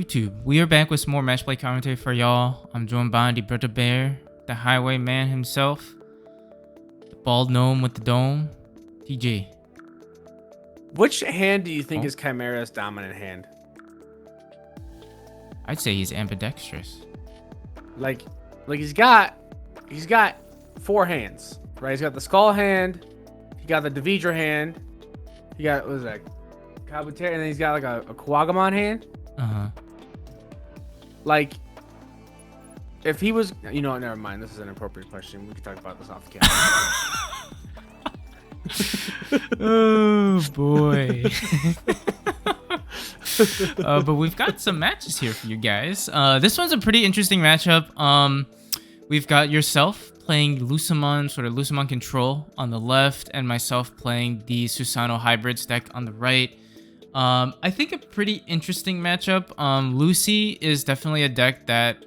YouTube? We are back with some more Matchplay commentary for y'all. I'm joined by the Brother Bear, the Highwayman himself, the bald gnome with the dome, TJ. Which hand do you think is Chimera's dominant hand? I'd say he's ambidextrous. Like he's got 4 hands, right? He's got the skull hand, he got the Devidra hand, he got, what is that, Kabuteria, and then he's got like a Kuwagamon hand. Like, if he was, you know what, never mind, this is an inappropriate question. We can talk about this off the camera. Oh boy. But we've got some matches here for you guys. This one's a pretty interesting matchup. We've got yourself playing Lucemon, sort of Lucemon Control on the left, and myself playing the Susano Hybrids deck on the right. I think a pretty interesting matchup. Lucy is definitely a deck that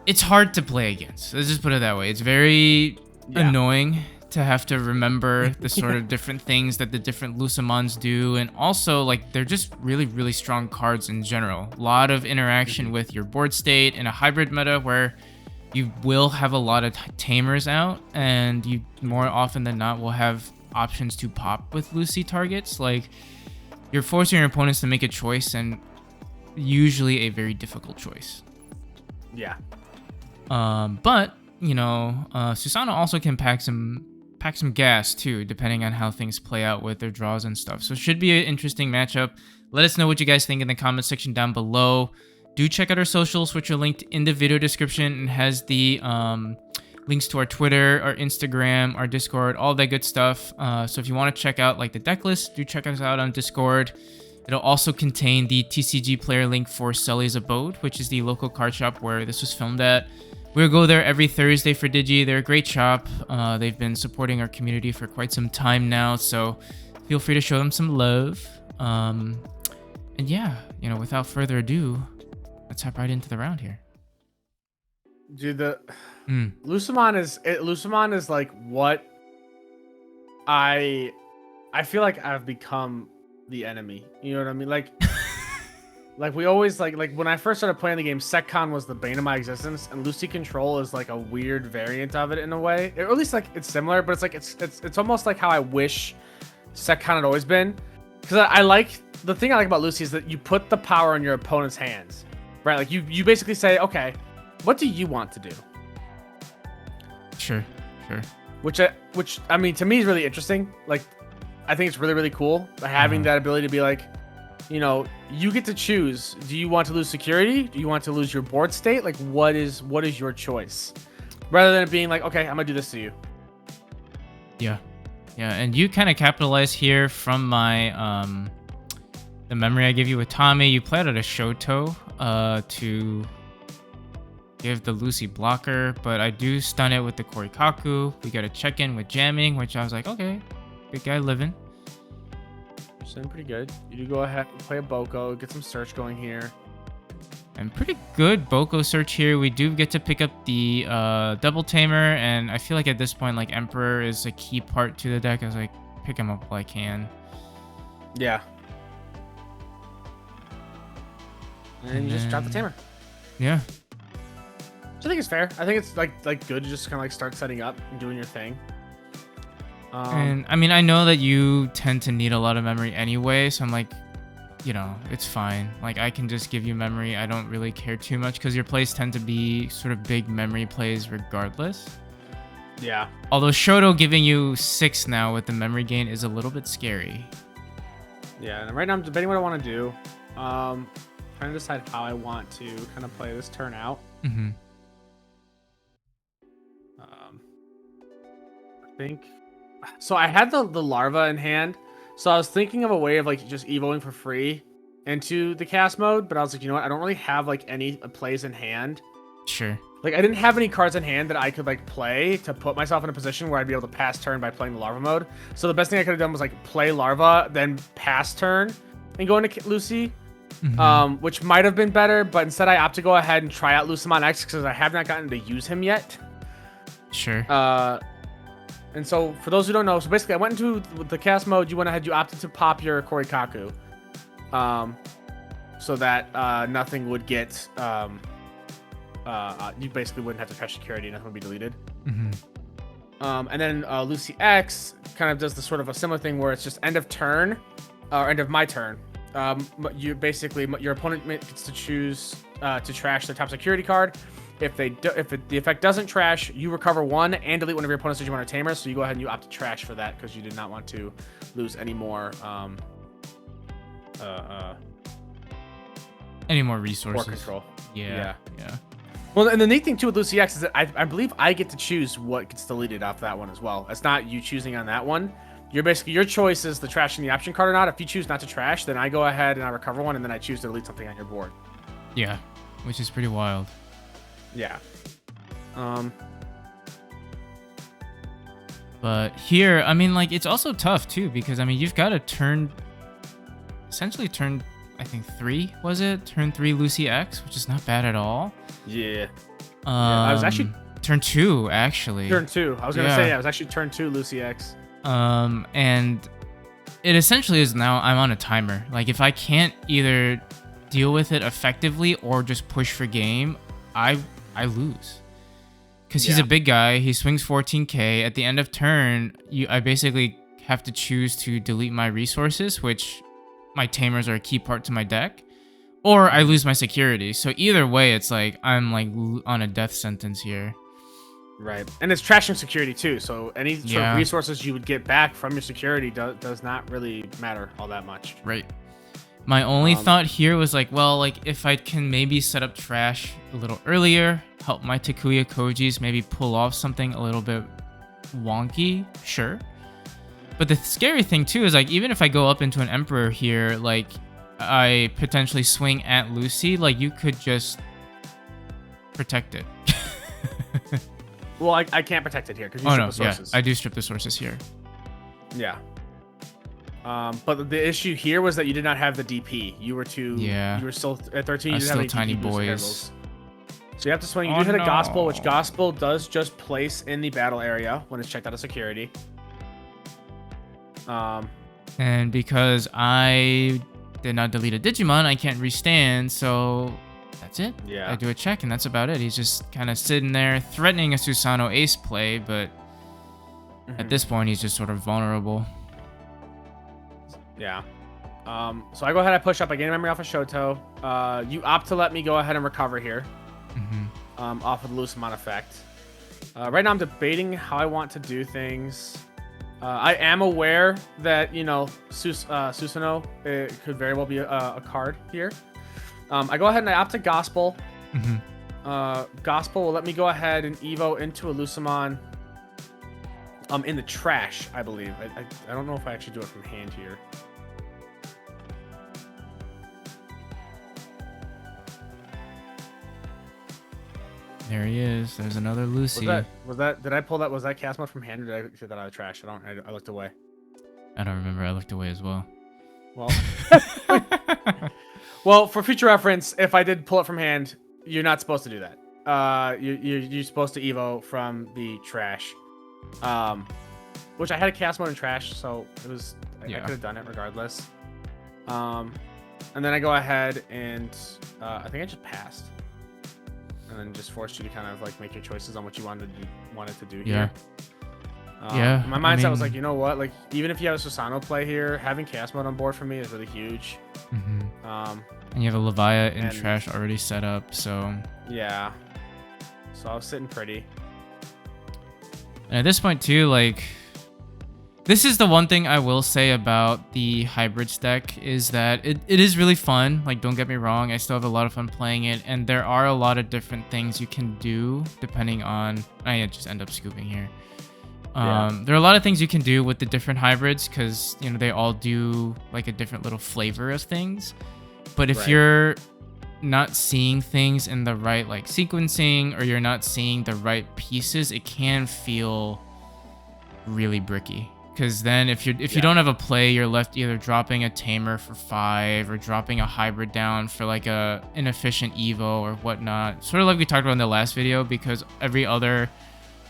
it's hard to play against. Let's just put it that way. It's very annoying to have to remember the sort of different things that the different Lucemons do, and also like they're just really strong cards in general. A lot of interaction with your board state in a hybrid meta where you will have a lot of tamers out, and you more often than not will have options to pop with Lucy targets. Like, you're forcing your opponents to make a choice, and usually a very difficult choice. Yeah. But you know, Susano also can pack some gas too, depending on how things play out with their draws and stuff. So it should be an interesting matchup. Let us know what you guys think in the comment section down below. Do check out our socials, which are linked in the video description, and has the links to our Twitter, our Instagram, our Discord, all that good stuff. So if you want to check out like the deck list, do check us out on Discord. It'll also contain the TCG player link for Sully's Abode, which is the local card shop where this was filmed at. We'll go there every Thursday for Digi. They're a great shop. They've been supporting our community for quite some time now, so feel free to show them some love. And yeah, you know, without further ado, let's hop right into the round here. Dude, Lucemon is like what I feel like I've become the enemy. You know what I mean? Like like we always like when I first started playing the game, Secon was the bane of my existence, and Lucy Control is like a weird variant of it in a way. Or at least like it's similar, but it's like it's almost like how I wish Secon had always been. Because I like the thing I like about Lucy is that you put the power in your opponent's hands, right? Like you basically say, okay, what do you want to do? Sure. Which I mean, to me is really interesting. Like, I think it's really cool having that ability to be like, you know, you get to choose. Do you want to lose security? Do you want to lose your board state? Like, what is your choice? Rather than it being like, okay, I'm gonna do this to you. Yeah, and you kind of capitalize here from my the memory I give you with Tommy. You played out a Shoto to give the Lucy blocker, but I do stun it with the Korikaku. We got a check-in with jamming, which I was like, okay, good guy living. Sound pretty good. You do go ahead and play a Boko, get some search going here. And pretty good Boko search here. We do get to pick up the double tamer, and I feel like at this point, like Emperor is a key part to the deck. I was like, pick him up while I can. Yeah. And just drop the tamer. Yeah. So I think it's fair. I think it's like good to just kind of like start setting up and doing your thing. And I mean, I know that you tend to need a lot of memory anyway, so I'm like, you know, it's fine. Like, I can just give you memory. I don't really care too much because your plays tend to be sort of big memory plays regardless. Yeah. Although Shoto giving you 6 now with the memory gain is a little bit scary. Yeah, and right now I'm debating what I want to do. Trying to decide how I want to kind of play this turn out. Mm-hmm. I think... So I had the larva in hand, so I was thinking of a way of like just evoing for free into the cast mode, but I was like, you know what, I don't really have like any plays in hand. Sure. Like I didn't have any cards in hand that I could like play to put myself in a position where I'd be able to pass turn by playing the larva mode. So the best thing I could have done was like play larva, then pass turn and go into Lucy, which might have been better, but instead I opt to go ahead and try out Lucemon X because I have not gotten to use him yet. Sure. And so, for those who don't know, so basically I went into the cast mode, you went ahead, you opted to pop your Korikaku. so that nothing would get you basically wouldn't have to trash security, nothing would be deleted. And then Lucy X kind of does the sort of a similar thing where it's just end of turn, or end of my turn. You basically, your opponent gets to choose to trash their top security card. If the effect doesn't trash, you recover one and delete one of your opponent's Digimon or Tamers. So you go ahead and you opt to trash for that because you did not want to lose any more any more resources or control. Yeah. Well, and the neat thing too with Lucy X is that I believe I get to choose what gets deleted off that one as well. It's not you choosing on that one. You're basically, your choice is the trashing the option card or not. If you choose not to trash, then I go ahead and I recover one, and then I choose to delete something on your board. Yeah, which is pretty wild. Yeah. But here, I mean, like, it's also tough too, because I mean, you've got to essentially turn, I think 3 was it? Turn 3 Lucy X, which is not bad at all. Yeah. I was actually turn 2 actually. Turn 2. I was gonna say I was actually turn 2 Lucy X. And it essentially is now I'm on a timer. Like if I can't either deal with it effectively or just push for game, I lose. Because he's a big guy, he swings 14k. At the end of turn, I basically have to choose to delete my resources, which my tamers are a key part to my deck, or I lose my security. So either way, it's like I'm like on a death sentence here. Right, and it's trashing security too. So any sort of resources you would get back from your security does not really matter all that much. Right. My only thought here was like, well, like if I can maybe set up trash a little earlier, help my Takuya Kojis maybe pull off something a little bit wonky, sure. But the scary thing too is like, even if I go up into an Emperor here, like I potentially swing at Lucy, like you could just protect it. Well, I can't protect it here because you strip the sources. Yeah, I do strip the sources here. Yeah. But the issue here was that you did not have the DP. You were too. Yeah. You were still at 13. You didn't have any tiny DP boys. So you have to swing. You do hit a Gospel, which Gospel does just place in the battle area when it's checked out of security. And because I did not delete a Digimon, I can't restand. So that's it. Yeah. I do a check, and that's about it. He's just kind of sitting there, threatening a Susano ace play, but at this point, he's just sort of vulnerable. Yeah. So I go ahead, I push up, I gain memory off of Shoto. You opt to let me go ahead and recover here. Off of the Lucemon effect. Right now I'm debating how I want to do things. I am aware that, you know, Susano could very well be a card here. I go ahead and I opt to Gospel. Gospel will let me go ahead and Evo into a Lucemon in the trash, I believe. I don't know if I actually do it from hand here. There he is. There's another Lucy. Did I pull that? Was that cast mode from hand, or did I get that out of the trash? I looked away. I don't remember. I looked away as well. Well, well, for future reference, if I did pull it from hand, you're not supposed to do that. You're supposed to Evo from the trash. Which I had a cast mode in trash, so it was I could have done it regardless. And then I go ahead and I think I just passed. And then just forced you to kind of like make your choices on what you wanted to do here. My mindset was like, you know what? Like, even if you have a Susano play here, having Chaos Mode on board for me is really huge. And you have a Levia in trash already set up, so... Yeah. So I was sitting pretty. And at this point, too, like... This is the one thing I will say about the Hybrids deck, is that it is really fun. Like, don't get me wrong, I still have a lot of fun playing it, and there are a lot of different things you can do depending on... I just end up scooping here. There are a lot of things you can do with the different hybrids, because, you know, they all do like a different little flavor of things. But if you're not seeing things in the right like sequencing, or you're not seeing the right pieces, it can feel really bricky. Because then if you don't have a play, you're left either dropping a tamer for 5 or dropping a hybrid down for like a inefficient Evo or whatnot. Sort of like we talked about in the last video, because every other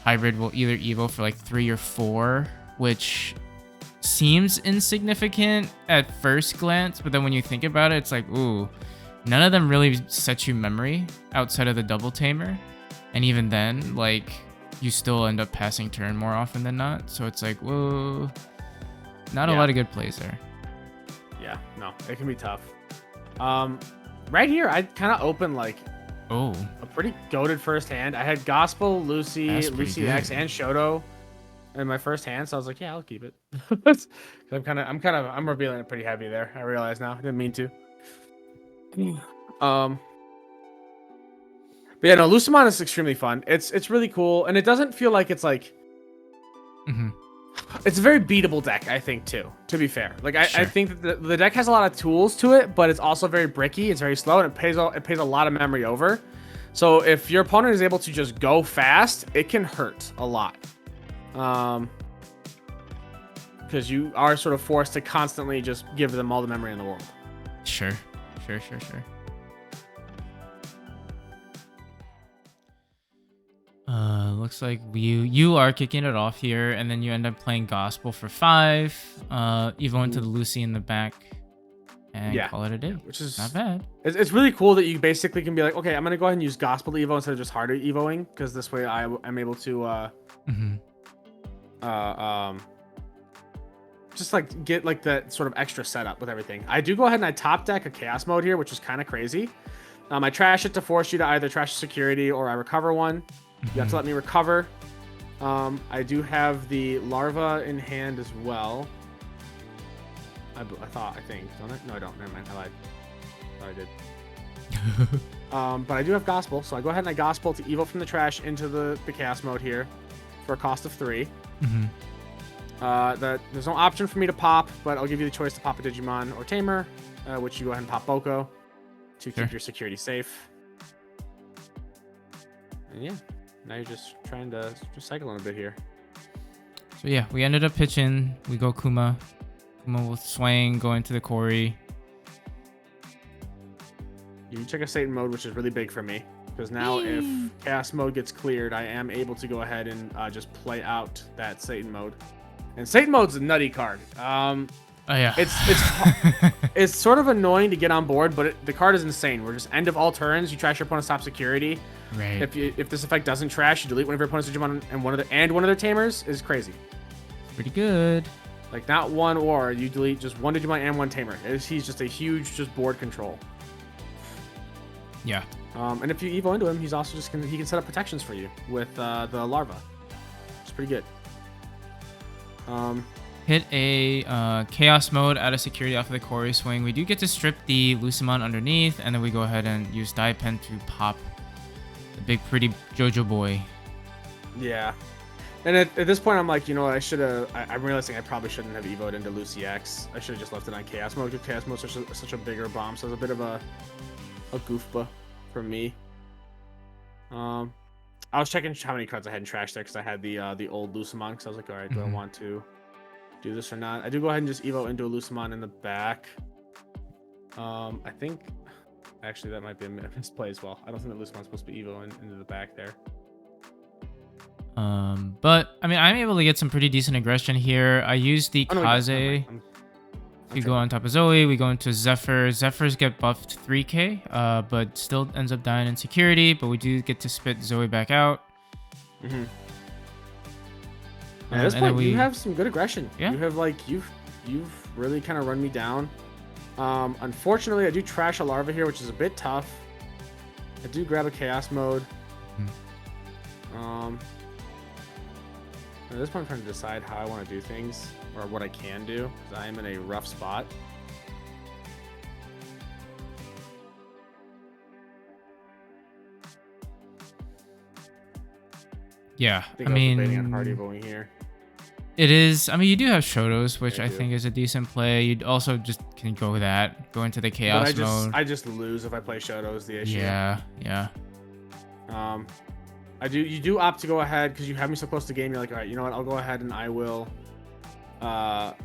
hybrid will either Evo for like 3 or 4, which seems insignificant at first glance, but then when you think about it, it's like, ooh, none of them really set you memory outside of the double tamer. And even then, like, you still end up passing turn more often than not. So it's like, whoa, not a lot of good plays there. Yeah, no, it can be tough. Right here, I kind of opened like a pretty goated first hand. I had Gospel, Lucy X, and Shoto in my first hand, so I was like, yeah, I'll keep it. I'm revealing it pretty heavy there. I realize now. I didn't mean to. But yeah, no, Lucemon is extremely fun. It's really cool, and it doesn't feel like it's like. It's a very beatable deck, I think, too, to be fair. Like, I think that the deck has a lot of tools to it, but it's also very bricky. It's very slow, and it pays a lot of memory over. So if your opponent is able to just go fast, it can hurt a lot. Because you are sort of forced to constantly just give them all the memory in the world. Sure. Looks like you are kicking it off here, and then you end up playing Gospel for 5. Evo into the Lucy in the back, and call it a day. Which is not bad. It's really cool that you basically can be like, okay, I'm gonna go ahead and use Gospel to Evo instead of just harder Evoing, because this way I'm able to just like get like that sort of extra setup with everything. I do go ahead and I top deck a Chaos Mode here, which is kind of crazy. I trash it to force you to either trash security or I recover one. You have to let me recover. I do have the larva in hand as well. I think. Don't I? No, I don't. Never mind. I lied. Thought I did. But I do have Gospel, so I go ahead and I Gospel to Evo from the trash into the Chaos Mode here for a cost of 3. There's no option for me to pop, but I'll give you the choice to pop a Digimon or Tamer, which you go ahead and pop Boko to keep your security safe. And yeah. Now you're just trying to just cycle on a bit here. So yeah, we ended up pitching. We go Kuma. Kuma will swing, go into the quarry. You check a Satan mode, which is really big for me. Because now if Chaos mode gets cleared, I am able to go ahead and just play out that Satan mode. And Satan mode's a nutty card. It's sort of annoying to get on board, but the card is insane. We're just end of all turns. You trash your opponent's top security. Right. If this effect doesn't trash, you delete one of your opponent's Digimon and one of their tamers is crazy. Pretty good. Like not one or you delete just one Digimon and one tamer. He's just a huge board control. Yeah. And if you Evo into him, he's also he can set up protections for you with the larva. It's pretty good. Hit a Chaos Mode out of security off of the quarry swing. We do get to strip the Lucemon underneath, and then we go ahead and use Die Pen to pop the big pretty JoJo boy. Yeah. And at this point, I'm like, you know, I'm realizing I probably shouldn't have Evo'd into Lucy X. I should have just left it on Chaos Mode, because Chaos Mode is such a bigger bomb, so it's a bit of a goofba for me. I was checking how many cards I had in trash there, because I had the old Lucemon, because I was like, all right, do I want to do this or not? I do go ahead and just Evo into a Lucemon in the back. I think actually that might be a misplay as well. I don't think the Lucemon's supposed to be Evo into the back there. But I mean, I'm able to get some pretty decent aggression here. I use the Kaze. If you go on top of Zoe, we go into Zephyr. Zephyrs get buffed 3k, but still ends up dying in security. But we do get to spit Zoe back out. At this point, you have some good aggression. Yeah. You have you've really kind of run me down. Unfortunately, I do trash a larva here, which is a bit tough. I do grab a Chaos Mode. At this point, I'm trying to decide how I want to do things, or what I can do, because I am in a rough spot. Yeah, I mean, debating on party going here. It is. I mean, you do have Shotos, which I think is a decent play. You'd also just can go with that, go into the Chaos mode. I just lose if I play Shotos. The issue. Yeah. You do opt to go ahead because you have me so close to game. You're like, all right, you know what? I'll go ahead and I will. I'll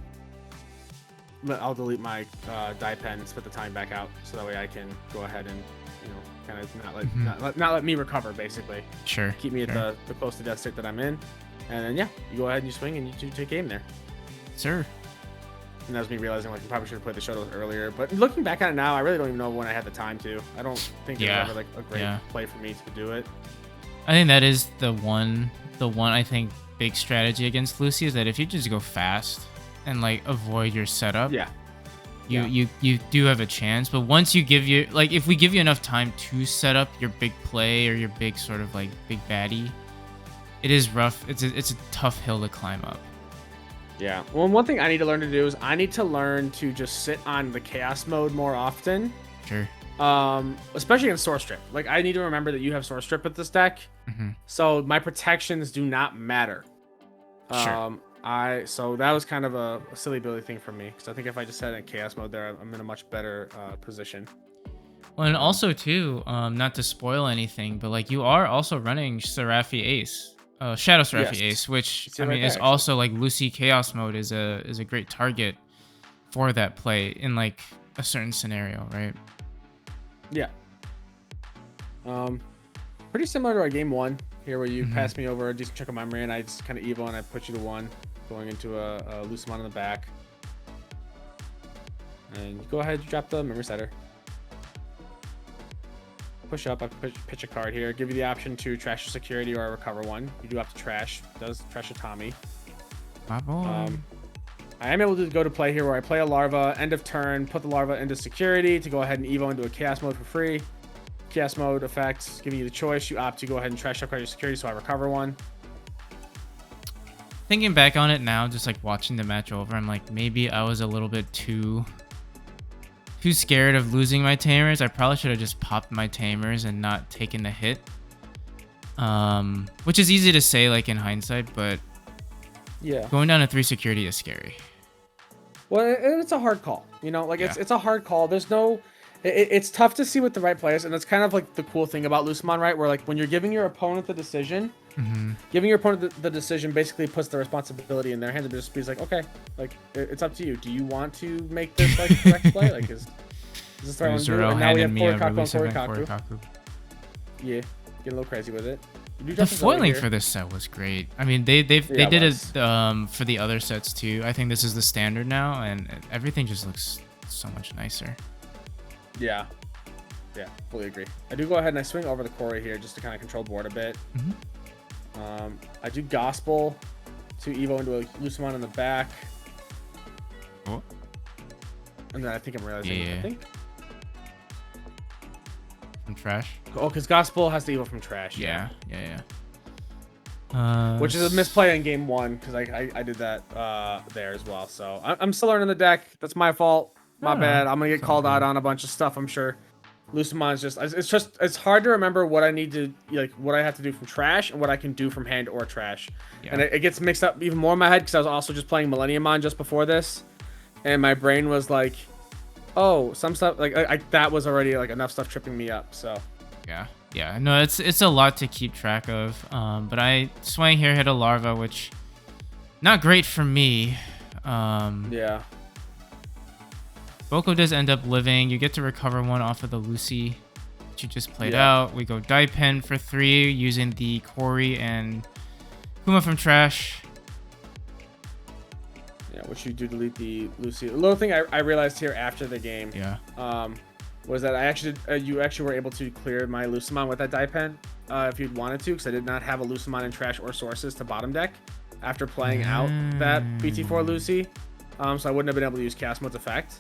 delete my die pen, spit the time back out, so that way I can go ahead and kind of not let me recover, basically. Sure. Keep me at the close to death state that I'm in, and then you go ahead and you swing and you take game there. Sir. And that was me realizing like I probably should have played the Shotos earlier. But looking back on it now, I really don't even know when I had the time to. I don't think it was ever like a great play for me to do it. I think that is the one I think big strategy against Lucy is that if you just go fast and like avoid your setup, you do have a chance. But once you give you like if we give you enough time to set up your big play or your big sort of like big baddie, it is rough. It's a tough hill to climb up. Yeah. Well, one thing I need to learn to do is I need to learn to just sit on the chaos mode more often. Sure. Especially in Source Strip. Like I need to remember that you have Source Strip with this deck, so my protections do not matter. Sure. So that was kind of a silly Billy thing for me because I think if I just had it in chaos mode there, I'm in a much better position. Well, and also too, not to spoil anything, but like you are also running Seraphi Ace. Shadow Seraphi Ace, which I mean is also like Lucy Chaos mode is a great target for that play in like a certain scenario, right? Yeah. Pretty similar to our game 1 here, where you pass me over a decent chunk of memory, and I just kind of evo and I put you to 1, going into a Lucemon in the back, and go ahead, drop the memory setter. Push up, I pitch a card here, give you the option to trash your security or recover one. You do have to trash. It does trash a Tommy. My boy. I am able to go to play here where I play a larva, end of turn, put the larva into security to go ahead and evo into a chaos mode for free. Chaos mode effects, giving you the choice. You opt to go ahead and trash up your security, so I recover one. Thinking back on it now, just like watching the match over, I'm like, maybe I was a little bit too scared of losing my tamers. I probably should have just popped my tamers and not taken the hit. Which is easy to say like in hindsight, but yeah, going down to 3 security is scary. Well, it's a hard call, you know, like it's a hard call. There's no, it's tough to see with the right players, and that's kind of like the cool thing about Lucemon, right? Where like when you're giving your opponent the decision, giving your opponent the decision basically puts the responsibility in their hands and just be like, okay, like it's up to you. Do you want to make this like correct play? Like is this the right one to do? And now we have Kaku. Yeah, getting a little crazy with it. The foiling for this set was great. I mean, they did it for the other sets too. I think this is the standard now, and everything just looks so much nicer. Yeah, fully agree. I do go ahead and I swing over the Corey here just to kind of control board a bit. I do Gospel to evo into a Lucemon in the back. Oh. And then I think I'm realizing. I think from trash. Oh, because Gospel has to evo from trash. Yeah. Which is a misplay in game 1 because I did that there as well. So I'm still learning the deck. That's my fault. My bad. I'm gonna get called out on a bunch of stuff, I'm sure. Lucemon's it's hard to remember what I need to, like, what I have to do from trash and what I can do from hand or trash. And it gets mixed up even more in my head because I was also just playing Millenniumon just before this, and my brain was like, oh, some stuff like that was already like enough stuff tripping me up. So yeah, no, it's a lot to keep track of. But I swang here, hit a larva, which not great for me. Yeah. Boko does end up living. You get to recover one off of the Lucy that you just played out. We go die pen for 3 using the Corey and Kuma from trash. Yeah, which you do delete the Lucy. The little thing I realized here after the game. Was that you actually were able to clear my Lucemon with that die pen if you'd wanted to, because I did not have a Lucemon in trash or sources to bottom deck after playing out that BT4 Lucy. So I wouldn't have been able to use Chaos Mode's effect.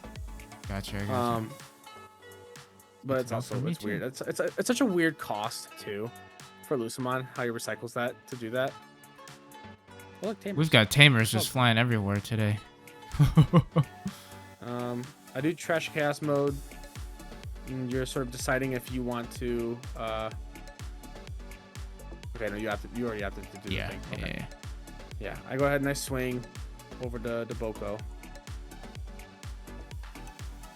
Gotcha. But it's weird. It's such a weird cost too for Lucemon, how he recycles that to do that. Oh, look, we've got tamers just flying everywhere today. I do trash Chaos Mode. And you're sort of deciding if you want to. Okay, no, you already have to do the thing. Okay. Yeah. I go ahead and I swing over to Boko.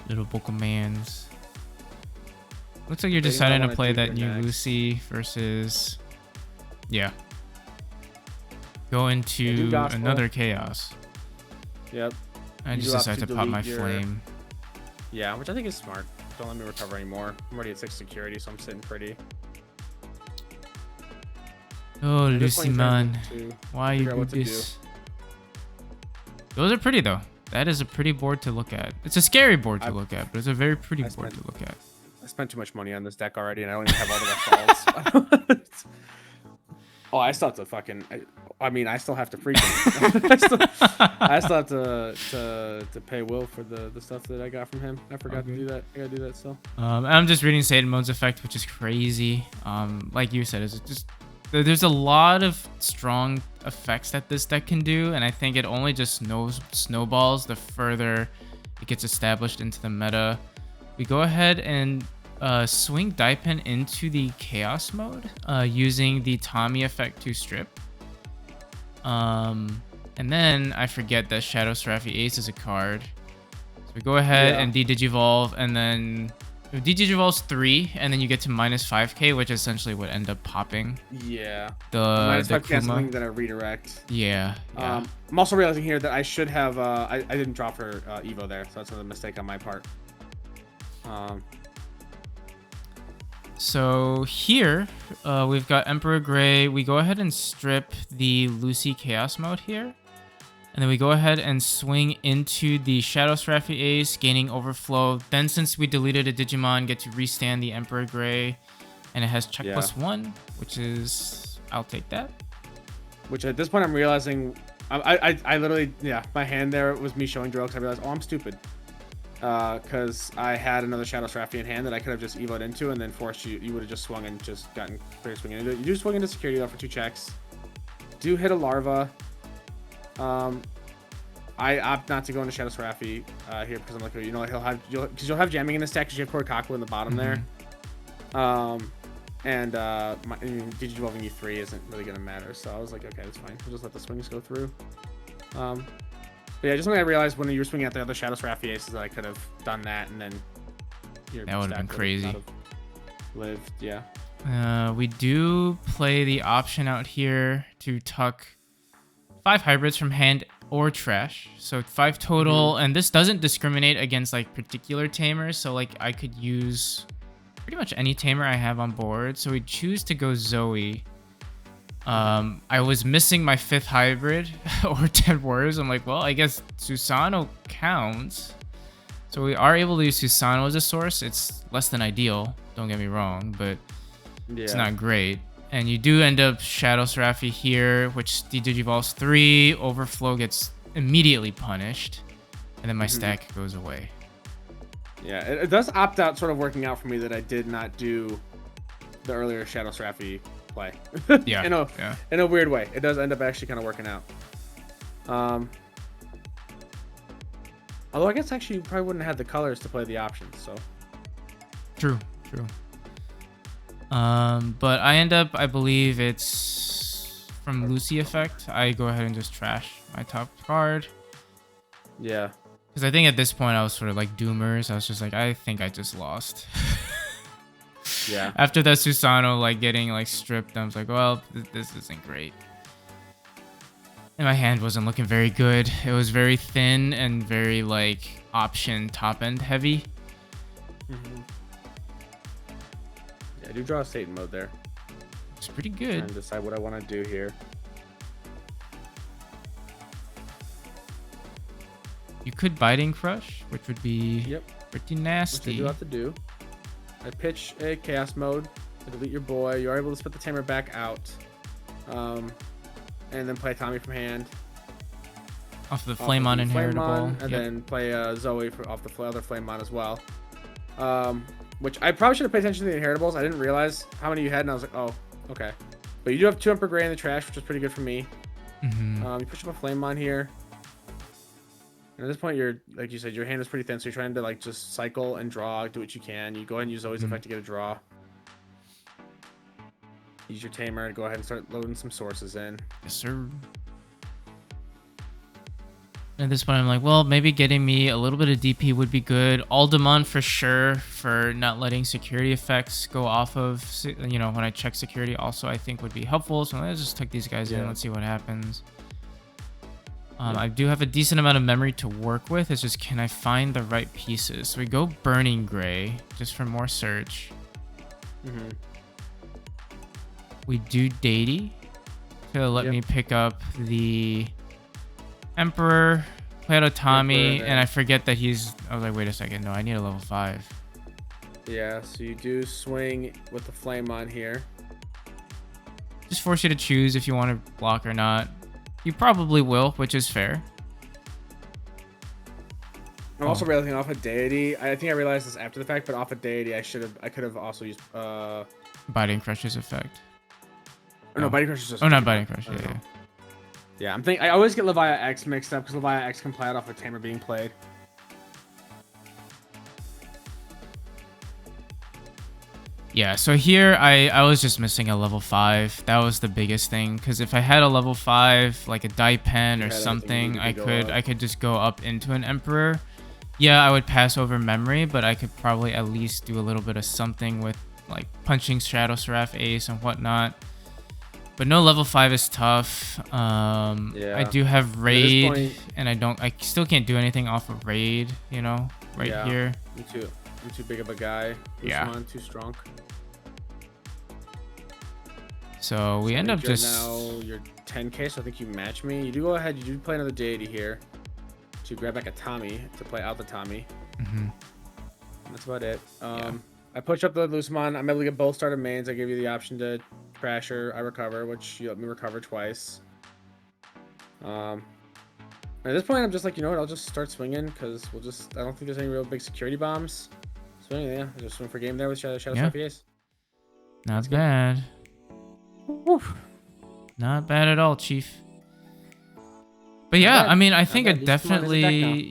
Little Boko mans. Looks like you're deciding to play that new Lucy versus. Yeah. Go into another chaos. Yep. I just decided to pop my flame. Yeah, which I think is smart. Don't let me recover anymore. I'm already at 6 security, so I'm sitting pretty. Oh, Lucemon. Why you do this? Those are pretty, though. that is a pretty board to look at. It's a scary board to look at, but it's a very pretty board to look at. I spent too much money on this deck already, and I don't even have all the results. Oh, I still have to fucking. I still have to freaking. I still have to pay Will for the stuff that I got from him. I forgot to do that. I gotta do that still. I'm just reading Satamon's effect, which is crazy. Like you said, it's just there's a lot of strong effects that this deck can do, and I think it only just snowballs the further it gets established into the meta. We go ahead and swing Daipen into the Chaos mode using the Tommy effect to strip. And then I forget that Shadow Seraphi Ace is a card. So we go ahead and de-digivolve, and then de-digivolve's 3, and then you get to minus 5k, which essentially would end up popping. Yeah. The minus 5k Kuma. is something that I redirect. Yeah. I'm also realizing here that I should have I didn't drop for Evo there, so that's another mistake on my part. So here, we've got Emperor Grey. We go ahead and strip the Lucy Chaos mode here. And then we go ahead and swing into the Shadow Seraphi Ace, gaining Overflow. Then since we deleted a Digimon, get to restand the Emperor Grey. And it has check +1, which is... I'll take that. Which at this point I'm realizing... I literally... Yeah, my hand there was me showing drill because I realized, oh, I'm stupid. Because I had another Shadow Seraphi in hand that I could have just evoed into and then forced you. You would have just swung and just gotten clear swinging into it. You do swing into security though for 2 checks. Do hit a larva. I opt not to go into Shadow Seraphi here because I'm like, you know, you'll have jamming in this deck because you have Korikaku in the bottom there. And Digivolving E3 isn't really gonna matter. So I was like, okay, that's fine. We'll just let the swings go through. But yeah, just something I realized when you were swinging at the other Shadow Seraphi Aces that I could have done that, and then that would have been crazy. Lived, yeah. We do play the option out here to tuck 5 hybrids from hand or trash, so 5 total. And this doesn't discriminate against like particular tamers, so like I could use pretty much any tamer I have on board. So we choose to go Zoe. I was missing my 5th hybrid or 10 warriors. I'm like, well, I guess Susano counts. So we are able to use Susano as a source. It's less than ideal, don't get me wrong, but it's not great. And you do end up Shadow Seraphi here, which de-digivolves 3. Overflow gets immediately punished, and then my stack goes away. Yeah, it does opt out, sort of working out for me that I did not do the earlier Shadow Seraphi play. Yeah, in a weird way, it does end up actually kind of working out. Although I guess actually you probably wouldn't have the colors to play the options, so true. But I end up, I believe it's from Lucy effect. I go ahead and just trash my top card. Yeah, because I think at this point I was sort of like doomers. I was just like, I think I just lost. Yeah. After that Susano like getting like stripped, I was like, well, this isn't great. And my hand wasn't looking very good. It was very thin and very like option top end heavy. Yeah, I do draw a Satan mode there. It's pretty good. And decide what I want to do here. You could Biting Crush, which would be pretty nasty. Which I do have to do. I pitch a Chaos mode, I delete your boy. You are able to split the tamer back out, and then play Tommy from hand. Off the Flamemon inheritable. And then play Zoe off the other Flamemon as well. Which I probably should have paid attention to the inheritables. I didn't realize how many you had, and I was like, oh, okay. But you do have 2 Emperor Grey in the trash, which is pretty good for me. You push up a Flamemon here. And at this point, you're, like you said, your hand is pretty thin, so you're trying to like just cycle and draw, do what you can. You go ahead and use Zoe's effect to get a draw. Use your tamer to go ahead and start loading some sources in. Yes, sir. At this point, I'm like, well, maybe getting me a little bit of DP would be good. Aldemon for sure, for not letting security effects go off of, you know, when I check security also, I think would be helpful. So let's just tuck these guys in. Let's see what happens. I do have a decent amount of memory to work with. It's just, can I find the right pieces? So we go Burning Gray, just for more search. We do Deity to let me pick up the Emperor. play out a Tommy, Ripper, and I forget that he's. I was like, wait a second, no, I need a level 5. Yeah, so you do swing with the flame on here. Just force you to choose if you want to block or not. You probably will, which is fair. I'm also realizing off a deity. I think I realized this after the fact, but off a deity, I could have also used Biting Crush's effect. Oh, no, Biting Crush is just. Oh, not Biting Crush. Yeah. Yeah, I always get Leviathan X mixed up because Leviathan X can play out off a Tamer being played. Yeah, so here I was just missing a level 5. That was the biggest thing, because if I had a level 5, like a die pen or something, I could just go up into an Emperor. Yeah, I would pass over memory, but I could probably at least do a little bit of something with like punching Shadow Seraph Ace and whatnot. But no, level 5 is tough. Yeah. I do have Raid, and I still can't do anything off of Raid, you know, here. Me too. I'm too big of a guy. Lucemon, too strong. So we end up just... Now you're 10k, so I think you match me. You do go ahead, you do play another deity here. To grab back a Tommy, to play out the Tommy. That's about it. I push up the Lucemon. I'm able to get both started mains. I give you the option to crash or I recover, which you let me recover twice. At this point, I'm just like, you know what? I'll just start swinging because I don't think there's any real big security bombs. Swing, yeah. Just swing for game there with Shadow Seraph Ace. Not bad. Woo. Not bad at all, Chief. But yeah, I mean, I think it definitely,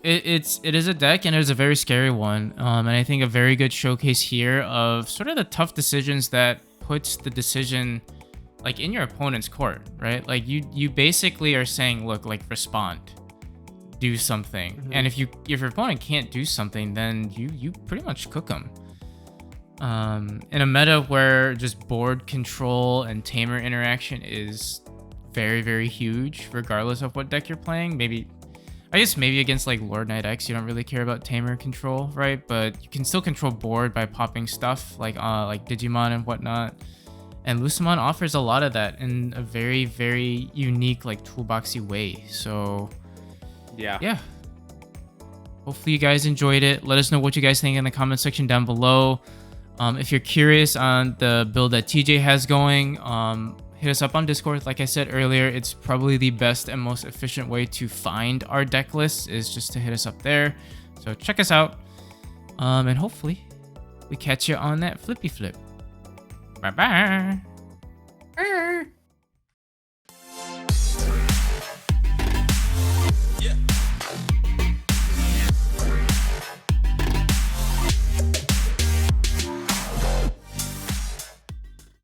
it is a deck, and it is a very scary one. And I think a very good showcase here of sort of the tough decisions that puts the decision like in your opponent's court, right? Like you basically are saying, look, like respond, do something. And if your opponent can't do something, then you pretty much cook them. In a meta where just board control and tamer interaction is very, very huge, regardless of what deck you're playing. I guess maybe against like Lord Knight X, you don't really care about tamer control, right? But you can still control board by popping stuff like Digimon and whatnot. And Lucemon offers a lot of that in a very, very unique, like toolboxy way. So yeah. Hopefully you guys enjoyed it. Let us know what you guys think in the comment section down below. If you're curious on the build that TJ has going, hit us up on Discord. Like I said earlier, it's probably the best and most efficient way to find our deck lists is just to hit us up there. So check us out. And hopefully we catch you on that flippy flip. Bye-bye.